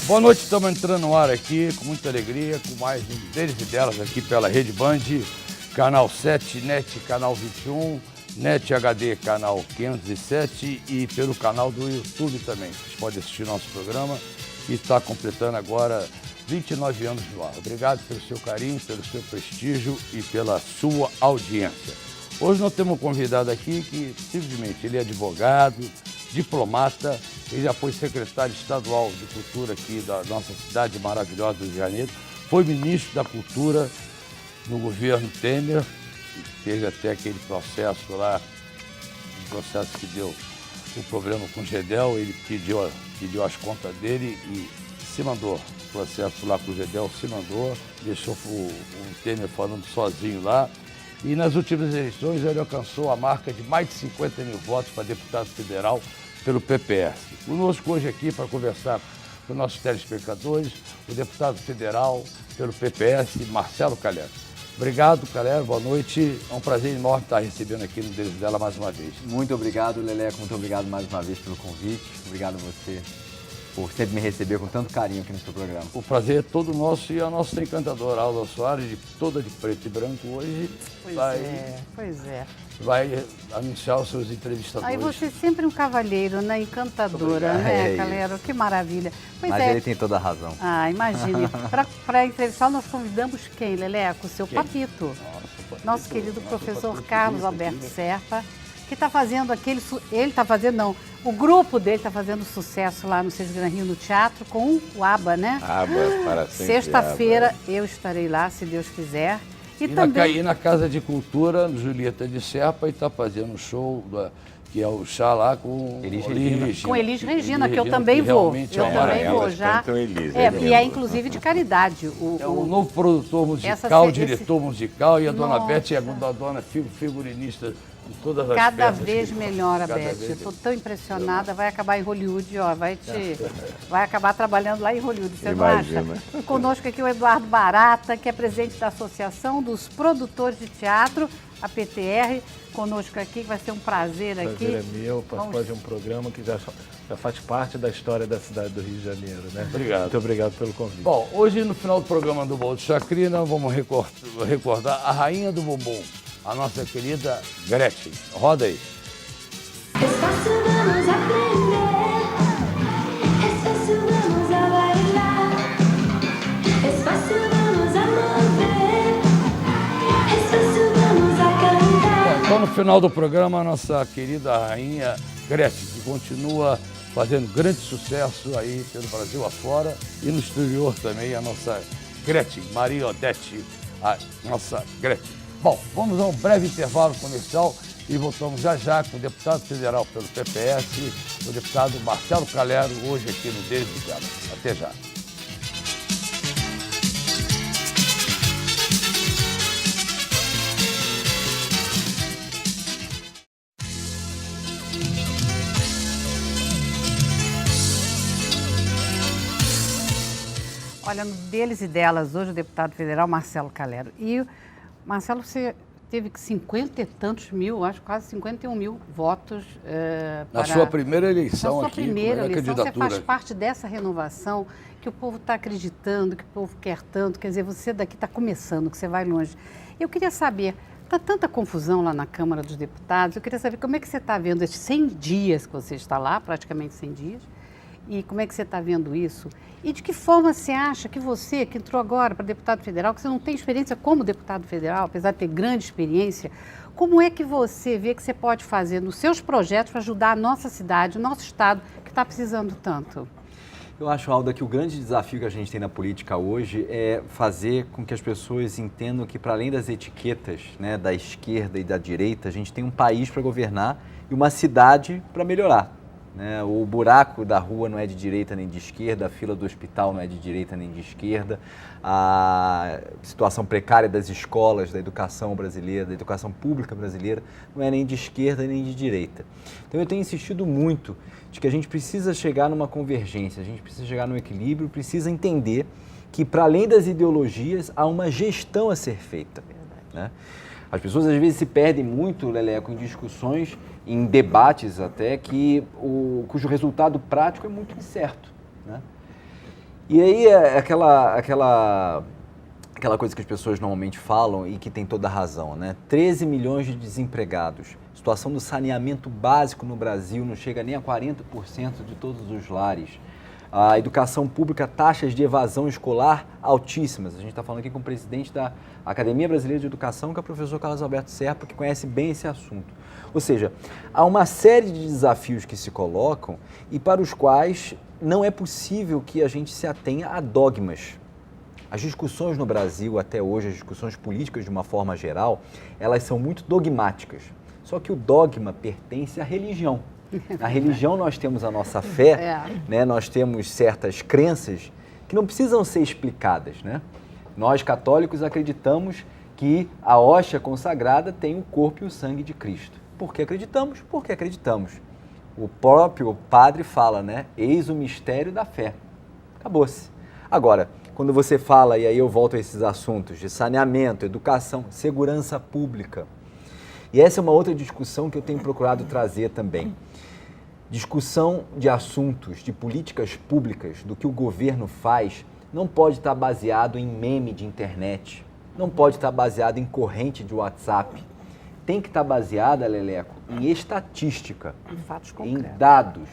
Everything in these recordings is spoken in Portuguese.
Boa noite, estamos entrando no ar aqui com muita alegria, com mais um deles e delas aqui pela Rede Band, canal 7, NET, canal 21, NET HD, canal 507 e pelo canal do YouTube também. Vocês podem assistir nosso programa que está completando agora 29 anos no ar. Obrigado pelo seu carinho, pelo seu prestígio e pela sua audiência. Hoje nós temos um convidado aqui que simplesmente ele é advogado, diplomata, ele já foi secretário estadual de Cultura aqui da nossa cidade maravilhosa do Rio de Janeiro, foi ministro da Cultura no governo Temer, teve até aquele processo lá, um processo que deu o problema com o Gedel, ele pediu as contas dele e se mandou, o processo lá com o Gedel se mandou, deixou o Temer falando sozinho lá. E nas últimas eleições ele alcançou a marca de mais de 50 mil votos para deputado federal pelo PPS. Conosco hoje aqui para conversar com nossos telespectadores, o deputado federal pelo PPS, Marcelo Calero. Obrigado, Calero, boa noite. É um prazer enorme estar recebendo aqui no Deles Dela mais uma vez. Muito obrigado, Leleco, muito obrigado mais uma vez pelo convite. Obrigado a você por sempre me receber com tanto carinho aqui no seu programa. O prazer é todo nosso e a nossa encantadora Alda Soares, toda de preto e branco, hoje vai anunciar os seus entrevistadores. Aí você é sempre um cavalheiro, né? Encantadora, né, Calero? Que maravilha. Pois mas ele tem toda a razão. Ah, imagine. Para entrevistar, nós convidamos quem, Leleco? O seu Papito. Nosso querido professor Carlos Alberto Serpa, que está fazendo o grupo dele está fazendo sucesso lá no Sesc Gran Rio, no teatro, com o ABBA, né? ABBA, para sempre. Sexta-feira eu estarei lá, se Deus quiser. E também na Casa de Cultura, no Julieta de Serpa, e está fazendo um show, que é o chá lá com Elis Regina. Com Elis Regina, que eu também vou. Eu também vou já. E é inclusive de caridade. É o novo produtor musical, diretor musical, e a dona Beth é a dona figurinista de todas as cada peças vez melhor a Beth. Estou tão impressionada, vai acabar em Hollywood, ó, vai acabar trabalhando lá em Hollywood, você não acha? Conosco aqui o Eduardo Barata, que é presidente da Associação dos Produtores de Teatro, a PTR, conosco aqui, que vai ser um prazer aqui. O prazer é meu, participar de um programa que já faz parte da história da cidade do Rio de Janeiro, né? Obrigado. Muito obrigado pelo convite. Bom, hoje no final do programa do Bolo de Chacrina, vamos recordar a rainha do bumbum, a nossa querida Gretchen. Roda aí. Espaço vamos aprender, espaço vamos a bailar, espaço vamos a mover, espaço vamos a cantar. Então, no final do programa, a nossa querida rainha Gretchen, que continua fazendo grande sucesso aí pelo Brasil afora e no exterior também, a nossa Gretchen, Maria Odete, a nossa Gretchen. Bom, vamos a um breve intervalo comercial e voltamos já com o deputado federal pelo PPS, o deputado Marcelo Calero, hoje aqui no Deles e Delas. Até já. Olha, no Deles e Delas, hoje o deputado federal Marcelo Calero. E, Marcelo, você teve 50 e tantos mil, acho quase 51 mil votos na sua primeira eleição aqui, primeira eleição, candidatura. Você faz parte dessa renovação que o povo está acreditando, que o povo quer tanto, quer dizer, você daqui está começando, que você vai longe. Eu queria saber, está tanta confusão lá na Câmara dos Deputados, eu queria saber como é que você está vendo esses 100 dias que você está lá, praticamente 100 dias, e como é que você está vendo isso? E de que forma você acha que você, que entrou agora para deputado federal, que você não tem experiência como deputado federal, apesar de ter grande experiência, como é que você vê que você pode fazer nos seus projetos para ajudar a nossa cidade, o nosso estado, que está precisando tanto? Eu acho, Alda, que o grande desafio que a gente tem na política hoje é fazer com que as pessoas entendam que, para além das etiquetas, né, da esquerda e da direita, a gente tem um país para governar e uma cidade para melhorar. né? O buraco da rua não é de direita nem de esquerda, a fila do hospital não é de direita nem de esquerda, a situação precária das escolas, da educação brasileira, da educação pública brasileira, não é nem de esquerda nem de direita. Então eu tenho insistido muito de que a gente precisa chegar numa convergência, a gente precisa chegar num equilíbrio, precisa entender que para além das ideologias há uma gestão a ser feita, né? As pessoas às vezes se perdem muito, Leleco, em discussões, em debates até, cujo resultado prático é muito incerto, né? E aí é aquela coisa que as pessoas normalmente falam e que tem toda a razão, né? 13 milhões de desempregados. A situação do saneamento básico no Brasil não chega nem a 40% de todos os lares. A educação pública, taxas de evasão escolar altíssimas. A gente está falando aqui com o presidente da Academia Brasileira de Educação, que é o professor Carlos Alberto Serpa, que conhece bem esse assunto. Ou seja, há uma série de desafios que se colocam e para os quais não é possível que a gente se atenha a dogmas. As discussões no Brasil até hoje, as discussões políticas de uma forma geral, elas são muito dogmáticas. Só que o dogma pertence à religião. Na religião nós temos a nossa fé, né? Nós temos certas crenças que não precisam ser explicadas, né? Nós católicos acreditamos que a hóstia consagrada tem o corpo e o sangue de Cristo. Por que acreditamos? Porque acreditamos. O próprio padre fala, né? Eis o mistério da fé. Acabou-se. Agora, quando você fala, e aí eu volto a esses assuntos de saneamento, educação, segurança pública, e essa é uma outra discussão que eu tenho procurado trazer também. Discussão de assuntos, de políticas públicas, do que o governo faz, não pode estar baseado em meme de internet, não pode estar baseado em corrente de WhatsApp. Tem que estar baseada, Leleco, em estatística, Em fatos em concretos. dados,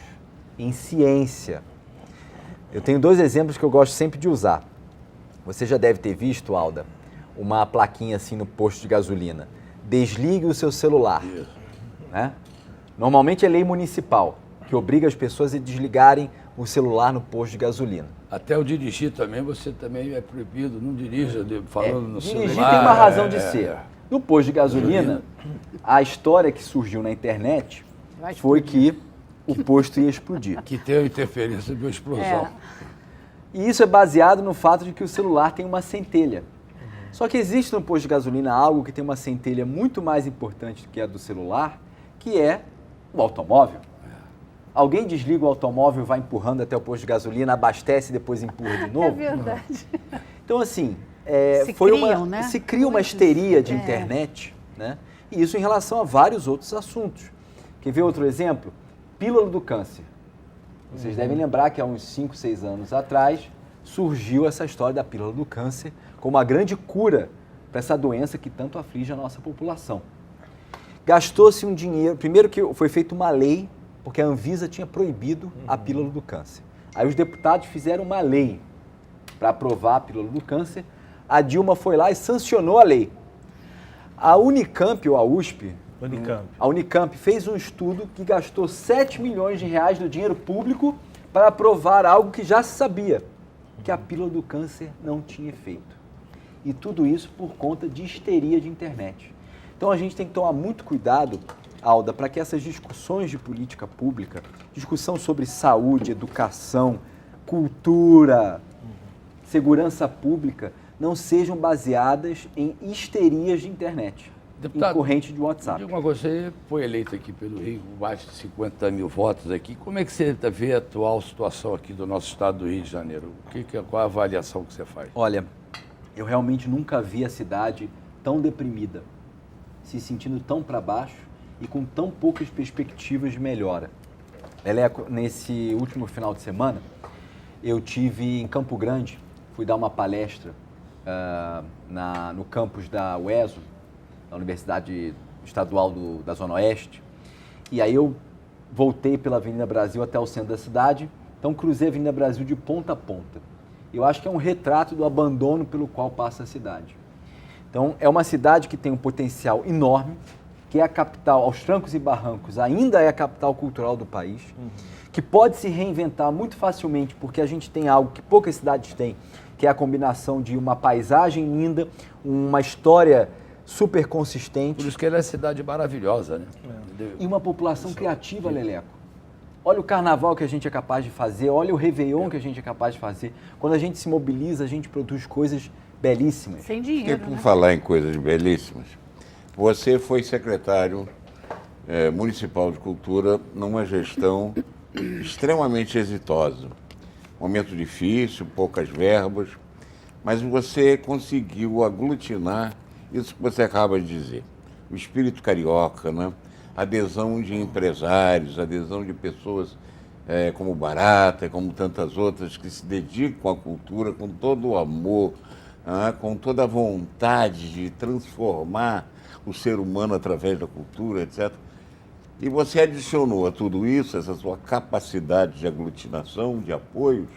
em ciência. Eu tenho 2 exemplos que eu gosto sempre de usar. Você já deve ter visto, Alda, uma plaquinha assim no posto de gasolina. Desligue o seu celular. Né? Normalmente é lei municipal, que obriga as pessoas a desligarem o celular no posto de gasolina. Até o dirigir também, você também é proibido, não dirija falando no Dirigir celular. tem uma razão de ser. No posto de gasolina, a história que surgiu na internet foi que o posto ia explodir. Que tem a interferência de uma explosão. E isso é baseado no fato de que o celular tem uma centelha. Só que existe no posto de gasolina algo que tem uma centelha muito mais importante do que a do celular, que é o automóvel. Alguém desliga o automóvel, vai empurrando até o posto de gasolina, abastece e depois empurra de novo? É verdade. Então, assim, Se cria uma histeria de internet, né? E isso em relação a vários outros assuntos. Quer ver outro exemplo? Pílula do câncer. Vocês devem lembrar que há uns 5, 6 anos atrás surgiu essa história da pílula do câncer como uma grande cura para essa doença que tanto aflige a nossa população. Gastou-se um dinheiro, primeiro que foi feita uma lei, porque a Anvisa tinha proibido a pílula do câncer. Aí os deputados fizeram uma lei para aprovar a pílula do câncer, a Dilma foi lá e sancionou a lei. A Unicamp ou a USP, a Unicamp fez um estudo que gastou 7 milhões de reais do dinheiro público para aprovar algo que já se sabia, que a pílula do câncer não tinha efeito. E tudo isso por conta de histeria de internet. Então a gente tem que tomar muito cuidado, Alda, para que essas discussões de política pública, discussão sobre saúde, educação, cultura, segurança pública, não sejam baseadas em histerias de internet, Deputado, em corrente de WhatsApp. Diga uma coisa, você foi eleito aqui pelo Rio, com mais de 50 mil votos aqui. Como é que você vê a atual situação aqui do nosso estado do Rio de Janeiro? Qual a avaliação que você faz? Olha, eu realmente nunca vi a cidade tão deprimida, se sentindo tão para baixo e com tão poucas perspectivas de melhora. Leleco, nesse último final de semana, eu tive em Campo Grande, fui dar uma palestra no campus da UESO, da Universidade Estadual da Zona Oeste, e aí eu voltei pela Avenida Brasil até o centro da cidade, então cruzei a Avenida Brasil de ponta a ponta. Eu acho que é um retrato do abandono pelo qual passa a cidade. Então, é uma cidade que tem um potencial enorme, que é a capital, aos trancos e barrancos, ainda é a capital cultural do país, que pode se reinventar muito facilmente, porque a gente tem algo que poucas cidades têm, que é a combinação de uma paisagem linda, uma história super consistente. Por isso que ela é cidade maravilhosa, né? E uma população criativa, Leleco. Olha o carnaval que a gente é capaz de fazer, olha o Réveillon que a gente é capaz de fazer. Quando a gente se mobiliza, a gente produz coisas belíssimas. Sem E dinheiro, por né? falar em coisas belíssimas, você foi secretário municipal de cultura numa gestão extremamente exitosa. Momento difícil, poucas verbas, mas você conseguiu aglutinar isso que você acaba de dizer. O espírito carioca, né? Adesão de empresários, adesão de pessoas como Barata, como tantas outras, que se dedicam à cultura com todo o amor, com toda a vontade de transformar o ser humano através da cultura, etc. E você adicionou a tudo isso, essa sua capacidade de aglutinação, de apoios,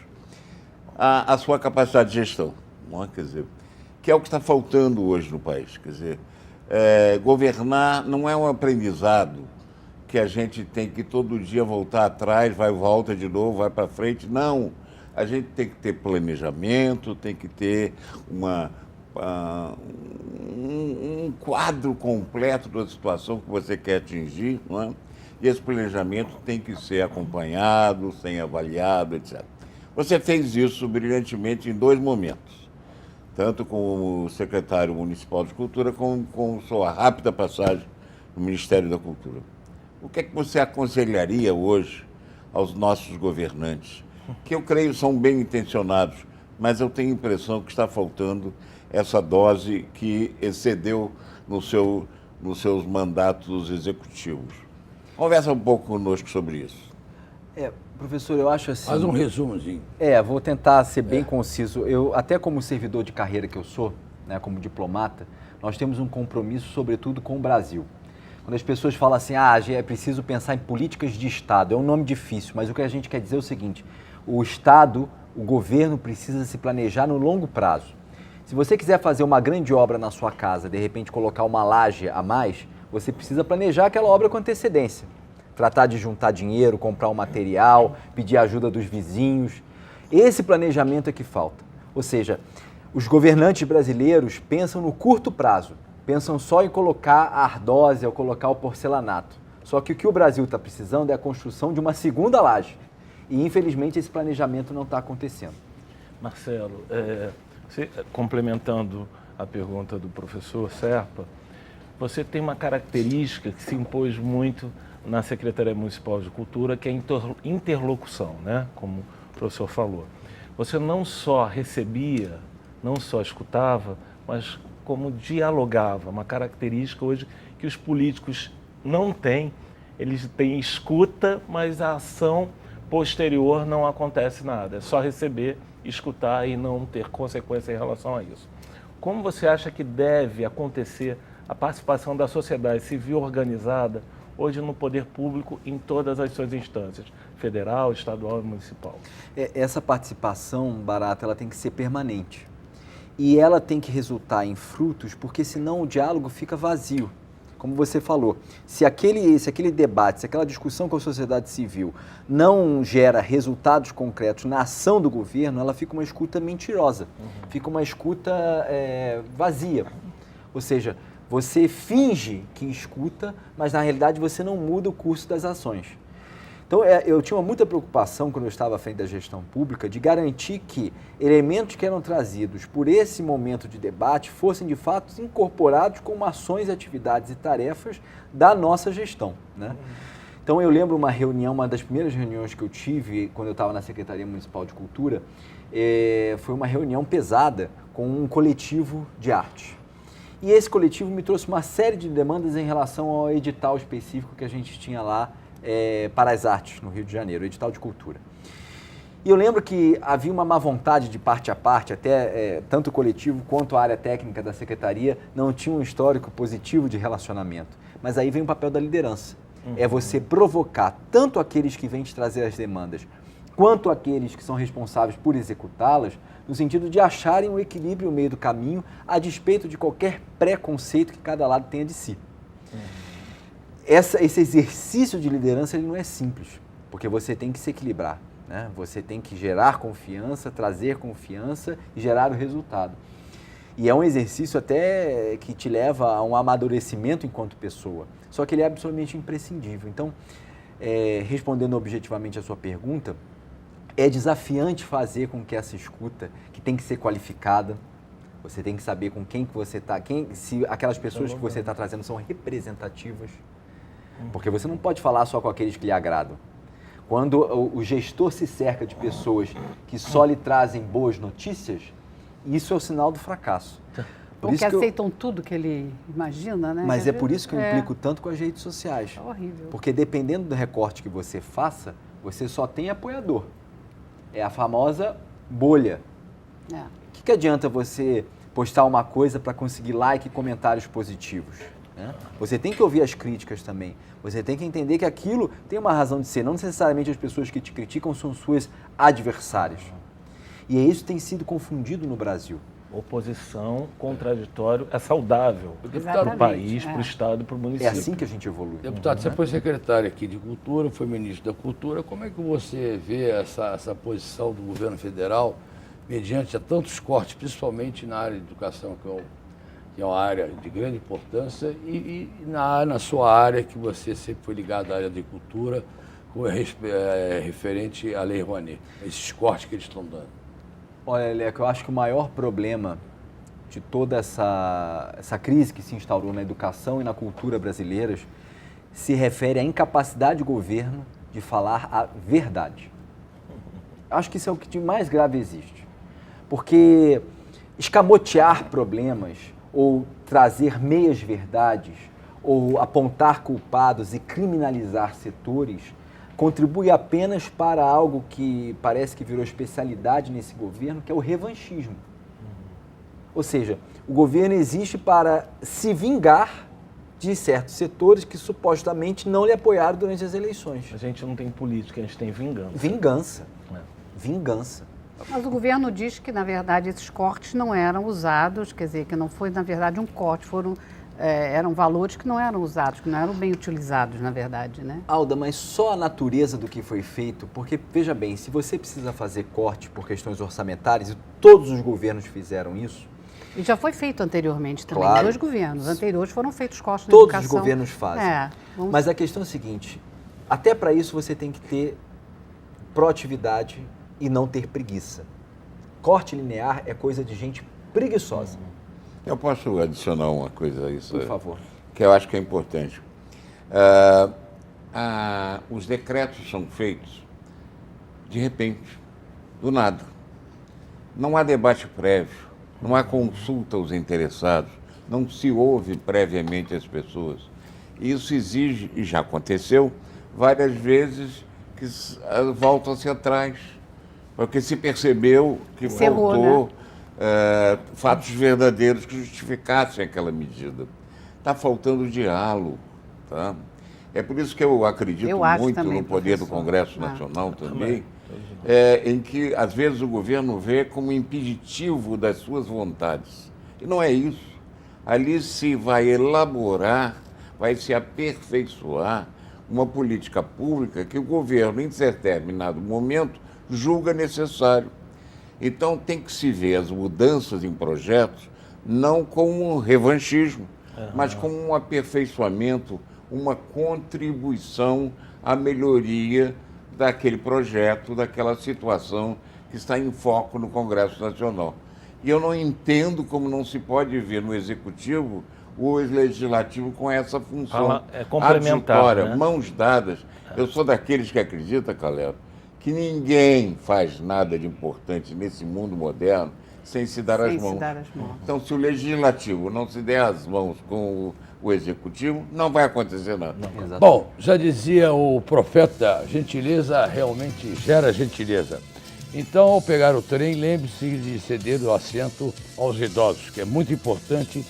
a sua capacidade de gestão, não é? Quer dizer, que é o que está faltando hoje no país. Quer dizer, governar não é um aprendizado que a gente tem que todo dia voltar atrás, volta de novo, vai para frente. Não, a gente tem que ter planejamento, tem que ter um quadro completo da situação que você quer atingir, não é? E esse planejamento tem que ser acompanhado, ser avaliado, etc. Você fez isso brilhantemente em 2 momentos, tanto como secretário municipal de cultura, como com sua rápida passagem no Ministério da Cultura. O que é que você aconselharia hoje aos nossos governantes, que eu creio são bem intencionados, mas eu tenho a impressão que está faltando essa dose que excedeu nos seus mandatos executivos? Conversa um pouco conosco sobre isso. Professor, eu acho assim... Faz um resumozinho. Vou tentar ser bem conciso. Eu, até como servidor de carreira que eu sou, né, como diplomata, nós temos um compromisso, sobretudo, com o Brasil. Quando as pessoas falam assim, é preciso pensar em políticas de Estado, é um nome difícil, mas o que a gente quer dizer é o seguinte: o Estado, o governo precisa se planejar no longo prazo. Se você quiser fazer uma grande obra na sua casa, de repente colocar uma laje a mais, você precisa planejar aquela obra com antecedência. Tratar de juntar dinheiro, comprar o material, pedir ajuda dos vizinhos. Esse planejamento é que falta. Ou seja, os governantes brasileiros pensam no curto prazo, pensam só em colocar a ardósia ou colocar o porcelanato. Só que o que o Brasil está precisando é a construção de uma segunda laje. E, infelizmente, esse planejamento não está acontecendo. Marcelo, complementando a pergunta do professor Serpa, você tem uma característica que se impôs muito na Secretaria Municipal de Cultura, que é a interlocução, né? Como o professor falou. Você não só recebia, não só escutava, mas como dialogava, uma característica hoje que os políticos não têm. Eles têm escuta, mas a ação posterior não acontece nada. É só receber, escutar e não ter consequência em relação a isso. Como você acha que deve acontecer a participação da sociedade civil organizada hoje no poder público em todas as suas instâncias, federal, estadual e municipal? Essa participação, Barata, ela tem que ser permanente. E ela tem que resultar em frutos, porque senão o diálogo fica vazio. Como você falou, se aquele debate, se aquela discussão com a sociedade civil não gera resultados concretos na ação do governo, ela fica uma escuta mentirosa, fica uma escuta vazia. Ou seja, você finge que escuta, mas na realidade você não muda o curso das ações. Então, eu tinha muita preocupação, quando eu estava à frente da gestão pública, de garantir que elementos que eram trazidos por esse momento de debate fossem, de fato, incorporados como ações, atividades e tarefas da nossa gestão, né? Então, eu lembro uma das primeiras reuniões que eu tive, quando eu estava na Secretaria Municipal de Cultura, foi uma reunião pesada com um coletivo de arte. E esse coletivo me trouxe uma série de demandas em relação ao edital específico que a gente tinha lá, para as artes no Rio de Janeiro, o edital de cultura. E eu lembro que havia uma má vontade de parte a parte, até tanto o coletivo quanto a área técnica da secretaria não tinha um histórico positivo de relacionamento. Mas aí vem o papel da liderança. É você provocar tanto aqueles que vêm te trazer as demandas, quanto aqueles que são responsáveis por executá-las, no sentido de acharem um equilíbrio no meio do caminho, a despeito de qualquer preconceito que cada lado tenha de si. Esse exercício de liderança ele não é simples, porque você tem que se equilibrar, né? Você tem que gerar confiança, trazer confiança e gerar o resultado. E é um exercício até que te leva a um amadurecimento enquanto pessoa, só que ele é absolutamente imprescindível. Então, respondendo objetivamente a sua pergunta, é desafiante fazer com que essa escuta, que tem que ser qualificada, você tem que saber com quem que você está, se aquelas pessoas que você está trazendo são representativas, porque você não pode falar só com aqueles que lhe agradam. Quando o gestor se cerca de pessoas que só lhe trazem boas notícias, isso é o sinal do fracasso. Ou que aceitam tudo que ele imagina, né? Mas é por isso que eu implico tanto com as redes sociais. É horrível. Porque dependendo do recorte que você faça, você só tem apoiador. É a famosa bolha. É. O que adianta você postar uma coisa para conseguir like e comentários positivos? Né? Você tem que ouvir as críticas também. Você tem que entender que aquilo tem uma razão de ser. Não necessariamente as pessoas que te criticam são suas adversárias. E isso tem sido confundido no Brasil. Oposição, contraditório, é saudável Deputado, para o país, para o Estado e para o município. É assim que a gente evolui. Deputado, você foi secretário aqui de Cultura, foi ministro da Cultura. Como é que você vê essa posição do governo federal mediante a tantos cortes, principalmente na área de educação, que é uma área de grande importância, e na sua área, que você sempre foi ligado à área de cultura, referente à Lei Rouanet, esses cortes que eles estão dando? Olha, Leco, eu acho que o maior problema de toda essa crise que se instaurou na educação e na cultura brasileiras se refere à incapacidade do governo de falar a verdade. Acho que isso é o que de mais grave existe. Porque escamotear problemas ou trazer meias verdades ou apontar culpados e criminalizar setores contribui apenas para algo que parece que virou especialidade nesse governo, que é o revanchismo. Ou seja, o governo existe para se vingar de certos setores que supostamente não lhe apoiaram durante as eleições. A gente não tem política, a gente tem vingança. Vingança. É. Vingança. Mas o governo diz que, na verdade, esses cortes não eram usados, quer dizer, que não foi, na verdade, um corte, eram valores que não eram usados, que não eram bem utilizados, na verdade, né? Alda, mas só a natureza do que foi feito, porque, veja bem, se você precisa fazer corte por questões orçamentárias, e todos os governos fizeram isso... E já foi feito anteriormente também, Claro. 2 governos anteriores foram feitos cortes na Todos educação. os governos fazem. Mas a questão é a seguinte, até para isso você tem que ter proatividade e não ter preguiça. Corte linear é coisa de gente preguiçosa. Eu posso adicionar uma coisa a isso? Por favor. Que eu acho que é importante. Os decretos são feitos de repente, do nada. Não há debate prévio, não há consulta aos interessados, não se ouve previamente as pessoas. Isso exige, e já aconteceu, várias vezes que voltam-se atrás, porque se percebeu que faltou fatos verdadeiros que justificassem aquela medida. Está faltando diálogo. Tá? É por isso que eu acredito muito também, no poder do Congresso Nacional também, em que, às vezes, o governo vê como impeditivo das suas vontades. E não é isso. Ali se vai elaborar, vai se aperfeiçoar uma política pública que o governo, em determinado momento, julga necessário. Então, tem que se ver as mudanças em projetos não como um revanchismo, mas como um aperfeiçoamento, uma contribuição à melhoria daquele projeto, daquela situação que está em foco no Congresso Nacional. E eu não entendo como não se pode ver no Executivo o Legislativo com essa função complementar, né? Mãos dadas. Eu sou daqueles que acredita, Calero, que ninguém faz nada de importante nesse mundo moderno sem se dar as mãos. Então, se o Legislativo não se der as mãos com o Executivo, não vai acontecer nada. Bom, já dizia o profeta, gentileza realmente gera gentileza. Então, ao pegar o trem, lembre-se de ceder o assento aos idosos, que é muito importante,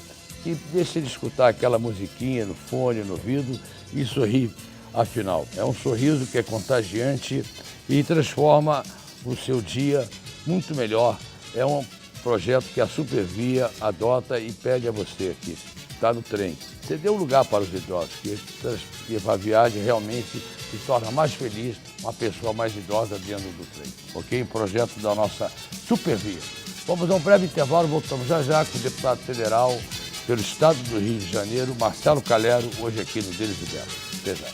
e deixe ele escutar aquela musiquinha no fone, no ouvido e sorrir. Afinal, é um sorriso que é contagiante e transforma o seu dia muito melhor. É um projeto que a Supervia adota e pede a você que está no trem. Você dê um lugar para os idosos, que a viagem realmente se torna mais feliz, uma pessoa mais idosa dentro do trem. Ok? Um projeto da nossa Supervia. Vamos a um breve intervalo, voltamos já já com o deputado federal pelo Estado do Rio de Janeiro, Marcelo Calero, hoje aqui no Deles e Delas. Até já.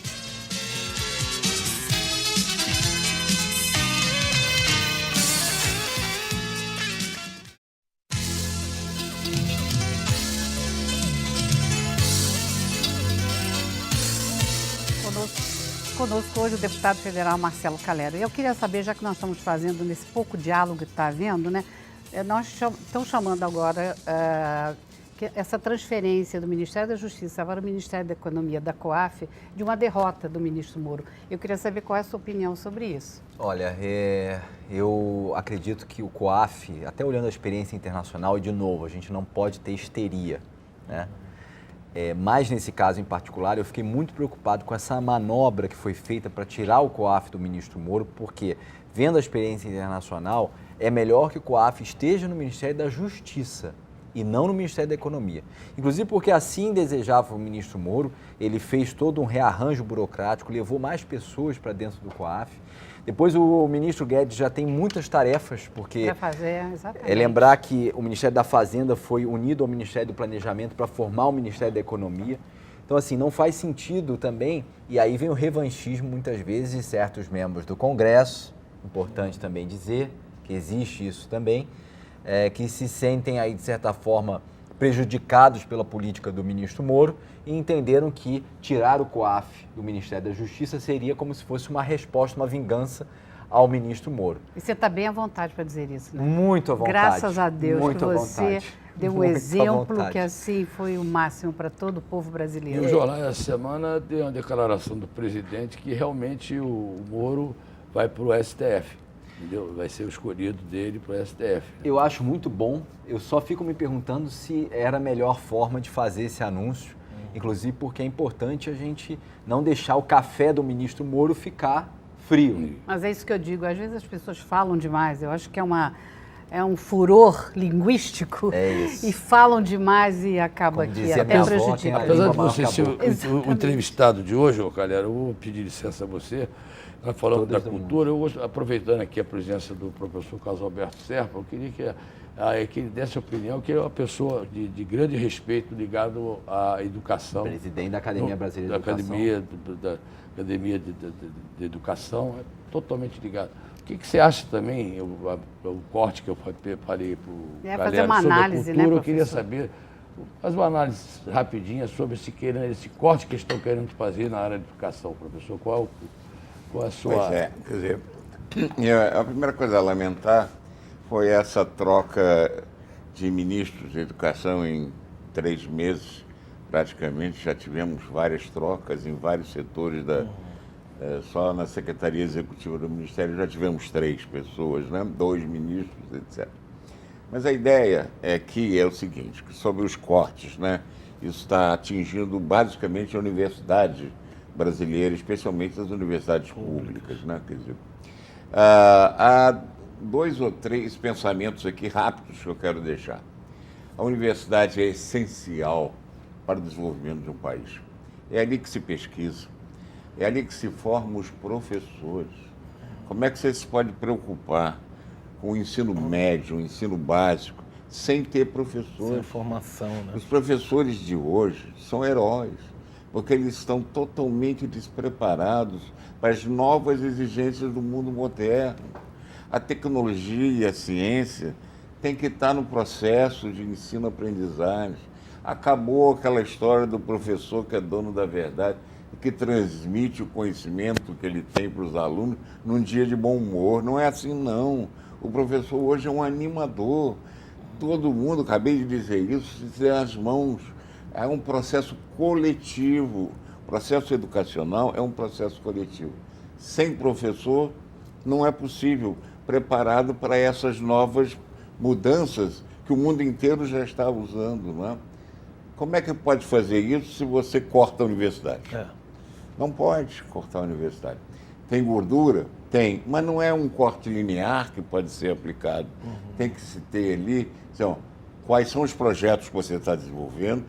conosco hoje o deputado federal Marcelo Calero. E eu queria saber, já que nós estamos fazendo nesse pouco diálogo que está havendo, né? Nós estamos chamando agora que essa transferência do Ministério da Justiça para o Ministério da Economia, da COAF, de uma derrota do ministro Moro. Eu queria saber qual é a sua opinião sobre isso. Olha, eu acredito que o COAF, até olhando a experiência internacional, e de novo, a gente não pode ter histeria, né? Mas nesse caso em particular, eu fiquei muito preocupado com essa manobra que foi feita para tirar o COAF do ministro Moro, porque, vendo a experiência internacional, é melhor que o COAF esteja no Ministério da Justiça e não no Ministério da Economia. Inclusive porque assim desejava o ministro Moro, ele fez todo um rearranjo burocrático, levou mais pessoas para dentro do COAF. Depois o ministro Guedes já tem muitas tarefas, porque Para fazer, exatamente. é lembrar que o Ministério da Fazenda foi unido ao Ministério do Planejamento para formar o Ministério da Economia. Então, assim, não faz sentido também, e aí vem o revanchismo muitas vezes de certos membros do Congresso, importante também dizer que existe isso também, que se sentem aí, de certa forma, prejudicados pela política do ministro Moro e entenderam que tirar o COAF do Ministério da Justiça seria como se fosse uma resposta, uma vingança ao ministro Moro. E você está bem à vontade para dizer isso, né? Muito à vontade. Graças a Deus muito que você deu o exemplo que assim foi o máximo para todo o povo E brasileiro. o jornal essa semana deu uma declaração do presidente que realmente o Moro vai para o STF. Entendeu? Vai ser o escolhido dele para o STF. Eu acho muito bom, eu só fico me perguntando se era a melhor forma de fazer esse anúncio, inclusive porque é importante a gente não deixar o café do ministro Moro ficar frio. Mas é isso que eu digo, às vezes as pessoas falam demais, eu acho que é um furor linguístico e falam demais e acaba Como aqui dizia até minha avó, prejudicando. Apesar de Língua você mal ser acabou. o entrevistado de hoje, ô Calero, eu vou pedir licença a você. Nós falamos Todas da do cultura, aproveitando aqui a presença do professor Carlos Alberto Serpa, eu queria que ele desse a opinião, que é uma pessoa de grande respeito ligado à educação. Presidente da Academia Brasileira de Educação. Da Academia de Educação, é totalmente ligado. O que você acha também, o corte que eu falei para o fazer uma sobre análise, a cultura, né, eu queria professor? saber, faz uma análise rapidinha sobre esse corte que estão querendo fazer na área de educação, professor. Qual a sua... Pois é, quer dizer, a primeira coisa a lamentar foi essa troca de ministros de educação em 3 meses, praticamente. Já tivemos várias trocas em vários setores só na Secretaria Executiva do Ministério já tivemos 3 pessoas, né? 2 ministros, etc. Mas a ideia é o seguinte, que sobre os cortes, né? Isso está atingindo basicamente a universidade brasileira, especialmente as universidades públicas, né? Quer dizer, há 2 ou 3 pensamentos aqui rápidos que eu quero deixar. A universidade é essencial para o desenvolvimento de um país. É ali que se pesquisa, é ali que se formam os professores. Como é que você se pode preocupar com o ensino médio, o ensino básico, sem ter professores? Sem formação, né? Os professores de hoje são heróis, porque eles estão totalmente despreparados para as novas exigências do mundo moderno. A tecnologia e a ciência têm que estar no processo de ensino-aprendizagem. Acabou aquela história do professor que é dono da verdade e que transmite o conhecimento que ele tem para os alunos num dia de bom humor. Não é assim, não. O professor hoje é um animador. Todo mundo, acabei de dizer isso, se tem as mãos. É um processo coletivo. O processo educacional é um processo coletivo. Sem professor, não é possível preparado para essas novas mudanças que o mundo inteiro já está usando, não é? Como é que pode fazer isso se você corta a universidade? Não pode cortar a universidade. Tem gordura? Tem, mas não é um corte linear que pode ser aplicado. Tem que se ter ali, então, quais são os projetos que você está desenvolvendo,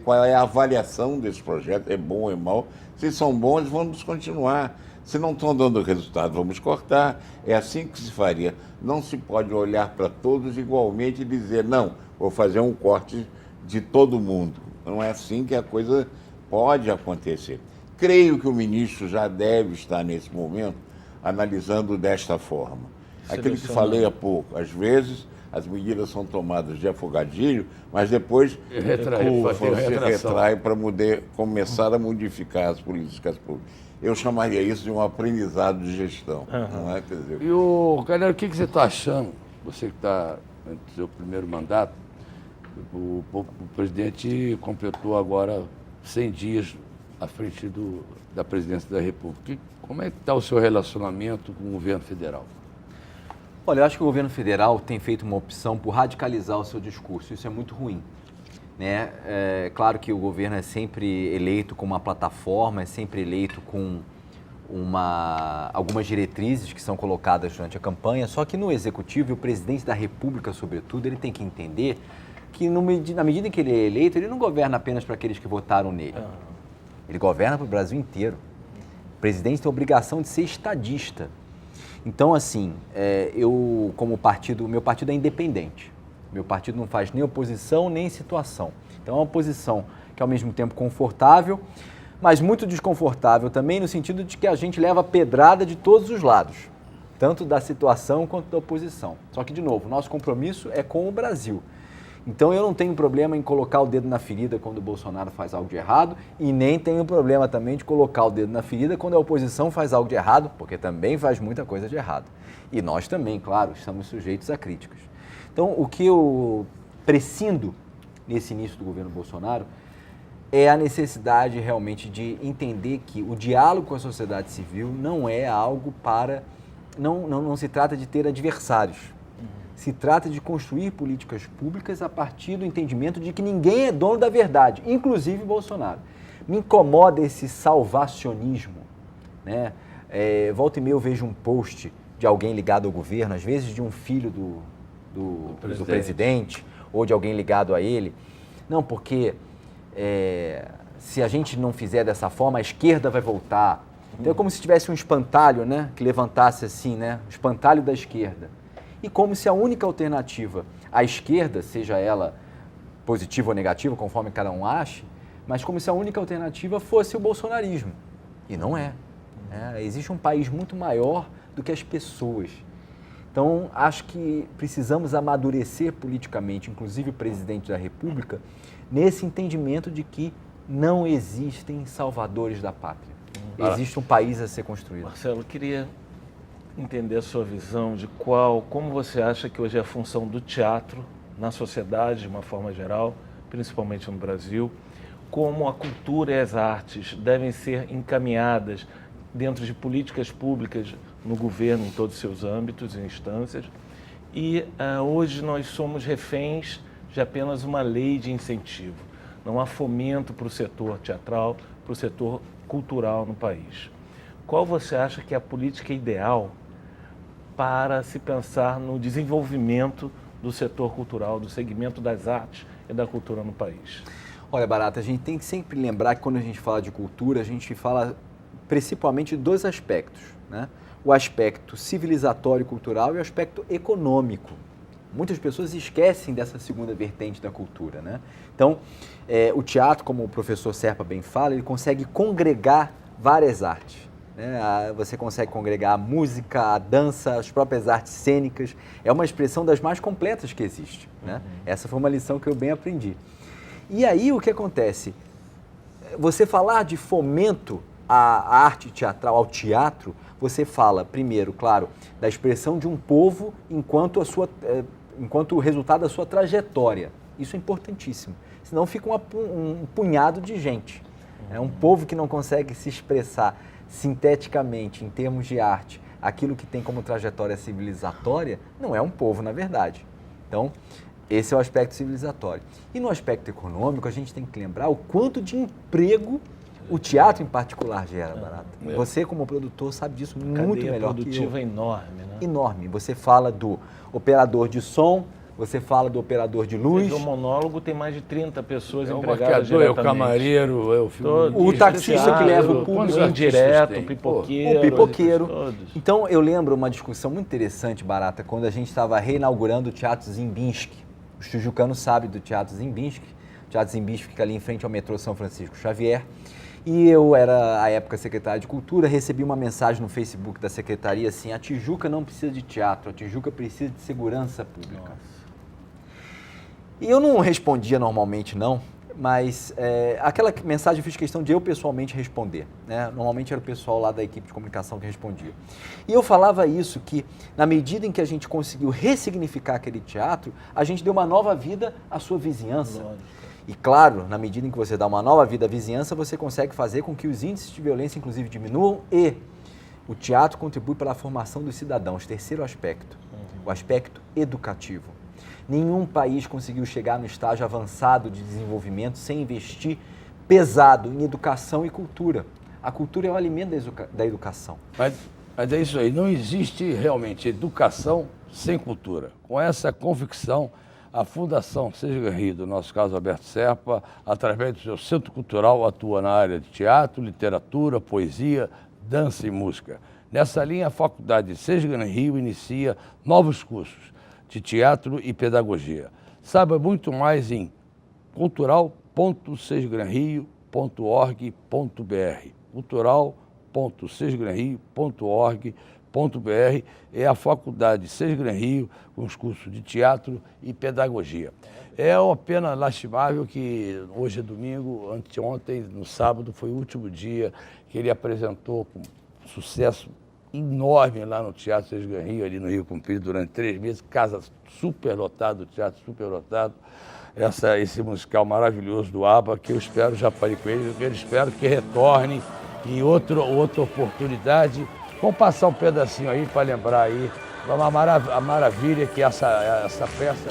qual é a avaliação desse projeto, é bom ou é mau. Se são bons, vamos continuar. Se não estão dando resultado, vamos cortar. É assim que se faria. Não se pode olhar para todos igualmente e dizer, não, vou fazer um corte de todo mundo. Não é assim que a coisa pode acontecer. Creio que o ministro já deve estar, nesse momento, analisando desta forma. Aquilo que falei há pouco, às vezes as medidas são tomadas de afogadilho, mas depois você retrai para começar a modificar as políticas públicas. Eu chamaria isso de um aprendizado de gestão. Não é? Quer dizer, E o Calheiros, o que você está achando? Você que está no seu primeiro mandato, o presidente completou agora 100 dias à frente da presidência da República. Como é que está o seu relacionamento com o governo federal? Olha, eu acho que o governo federal tem feito uma opção por radicalizar o seu discurso. Isso é muito ruim, né? É claro que o governo é sempre eleito com uma plataforma, é sempre eleito com algumas diretrizes que são colocadas durante a campanha, só que no executivo, e o presidente da República, sobretudo, ele tem que entender que na medida em que ele é eleito, ele não governa apenas para aqueles que votaram nele. Ele governa para o Brasil inteiro. O presidente tem a obrigação de ser estadista. Então, assim, eu, como partido, meu partido é independente. Meu partido não faz nem oposição, nem situação. Então, é uma posição que é, ao mesmo tempo, confortável, mas muito desconfortável também, no sentido de que a gente leva pedrada de todos os lados, tanto da situação quanto da oposição. Só que, de novo, nosso compromisso é com o Brasil. Então, eu não tenho problema em colocar o dedo na ferida quando o Bolsonaro faz algo de errado e nem tenho problema também de colocar o dedo na ferida quando a oposição faz algo de errado, porque também faz muita coisa de errado. E nós também, claro, estamos sujeitos a críticas. Então, o que eu prescindo nesse início do governo Bolsonaro é a necessidade realmente de entender que o diálogo com a sociedade civil não é algo para... Não se trata de ter adversários. Se trata de construir políticas públicas a partir do entendimento de que ninguém é dono da verdade, inclusive Bolsonaro. Me incomoda esse salvacionismo, né? Volta e meia eu vejo um post de alguém ligado ao governo, às vezes de um filho do presidente ou de alguém ligado a ele. Não, porque se a gente não fizer dessa forma, a esquerda vai voltar. Então é como se tivesse um espantalho, né, que levantasse assim, né, o espantalho da esquerda. E como se a única alternativa à esquerda, seja ela positiva ou negativa, conforme cada um ache, mas como se a única alternativa fosse o bolsonarismo. E não é. Existe um país muito maior do que as pessoas. Então, acho que precisamos amadurecer politicamente, inclusive o presidente da República, nesse entendimento de que não existem salvadores da pátria. Existe um país a ser construído. Marcelo, eu queria entender a sua visão de como você acha que hoje é a função do teatro na sociedade, de uma forma geral, principalmente no Brasil, como a cultura e as artes devem ser encaminhadas dentro de políticas públicas no governo, em todos os seus âmbitos e instâncias. E hoje nós somos reféns de apenas uma lei de incentivo. Não há fomento para o setor teatral, para o setor cultural no país. Qual você acha que é a política ideal para se pensar no desenvolvimento do setor cultural, do segmento das artes e da cultura no país? Olha, Barata, a gente tem que sempre lembrar que quando a gente fala de cultura, a gente fala principalmente de dois aspectos, né? O aspecto civilizatório e cultural e o aspecto econômico. Muitas pessoas esquecem dessa segunda vertente da cultura, né? Então, o teatro, como o professor Serpa bem fala, ele consegue congregar várias artes, né? Você consegue congregar a música, a dança, as próprias artes cênicas. É uma expressão das mais completas que existe, né? Essa foi uma lição que eu bem aprendi. E aí, o que acontece? Você falar de fomento à arte teatral, ao teatro, você fala, primeiro, claro, da expressão de um povo enquanto o resultado da sua trajetória. Isso é importantíssimo. Senão fica um punhado de gente. É um povo que não consegue se expressar sinteticamente, em termos de arte, aquilo que tem como trajetória civilizatória, não é um povo, na verdade. Então, esse é o aspecto civilizatório. E no aspecto econômico, a gente tem que lembrar o quanto de emprego o teatro, em particular, gera, Barata. Você, como produtor, sabe disso muito melhor que eu. A produtiva é enorme, né? Enorme. Você fala do operador de som, você fala do operador de luz. O monólogo tem mais de 30 pessoas o empregadas maquiador, diretamente. o camareiro, o filme. O taxista que leva o público. O indireto, o pipoqueiro. O pipoqueiro. Então, eu lembro uma discussão muito interessante, Barata, quando a gente estava reinaugurando o Teatro Zimbinski. O Tijucano sabe do Teatro Zimbinski. O Teatro Zimbinski fica ali em frente ao metrô São Francisco Xavier. E eu era, à época, secretário de Cultura, recebi uma mensagem no Facebook da secretaria assim: a Tijuca não precisa de teatro, a Tijuca precisa de segurança pública. E eu não respondia normalmente, não, mas aquela mensagem eu fiz questão de eu pessoalmente responder, né? Normalmente era o pessoal lá da equipe de comunicação que respondia. E eu falava isso, que na medida em que a gente conseguiu ressignificar aquele teatro, a gente deu uma nova vida à sua vizinhança. Lógico. E claro, na medida em que você dá uma nova vida à vizinhança, você consegue fazer com que os índices de violência, inclusive, diminuam, e o teatro contribui para a formação dos cidadãos. Terceiro aspecto, o aspecto educativo. Nenhum país conseguiu chegar no estágio avançado de desenvolvimento sem investir pesado em educação e cultura. A cultura é o alimento da educação. Mas é isso aí, não existe realmente educação sem cultura. Com essa convicção, a Fundação Sesgran Rio, do nosso caso Alberto Serpa, através do seu Centro Cultural, atua na área de teatro, literatura, poesia, dança e música. Nessa linha, a Faculdade Sesgran Rio inicia novos cursos de teatro e pedagogia. Saiba muito mais em cultural.sesgranrio.org.br. cultural.sesgranrio.org.br é a Faculdade Sesgran Rio com os cursos de teatro e pedagogia. É uma pena lastimável que hoje é domingo, anteontem, no sábado, foi o último dia que ele apresentou com sucesso enorme lá no Teatro Sesgran Rio, ali no Rio Comprido, durante 3 meses, casa superlotada, teatro superlotado. Esse musical maravilhoso do ABBA, que eu espero, já falei com ele, eu espero que retorne em outra oportunidade. Vamos passar um pedacinho aí para lembrar aí a maravilha que essa peça.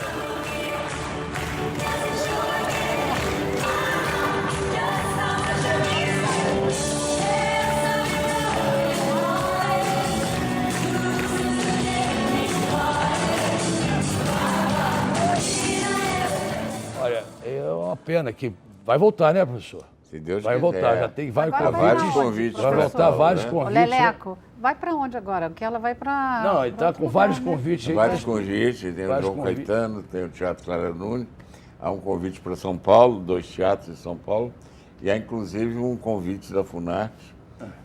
Olha, é uma pena que vai voltar, né, professor? Se Deus vai quiser. voltar, já tem vários Agora vai vários aonde, convites. Vai professor? voltar vários né? Ô, convites. Leleco, vai para onde agora? Porque ela vai para... Não, ele está com vários convites aí. Vários convites, tem o Vários João convites. Caetano, tem o Teatro Clara Nunes, há um convite para São Paulo, 2 teatros em São Paulo, e há inclusive um convite da Funarte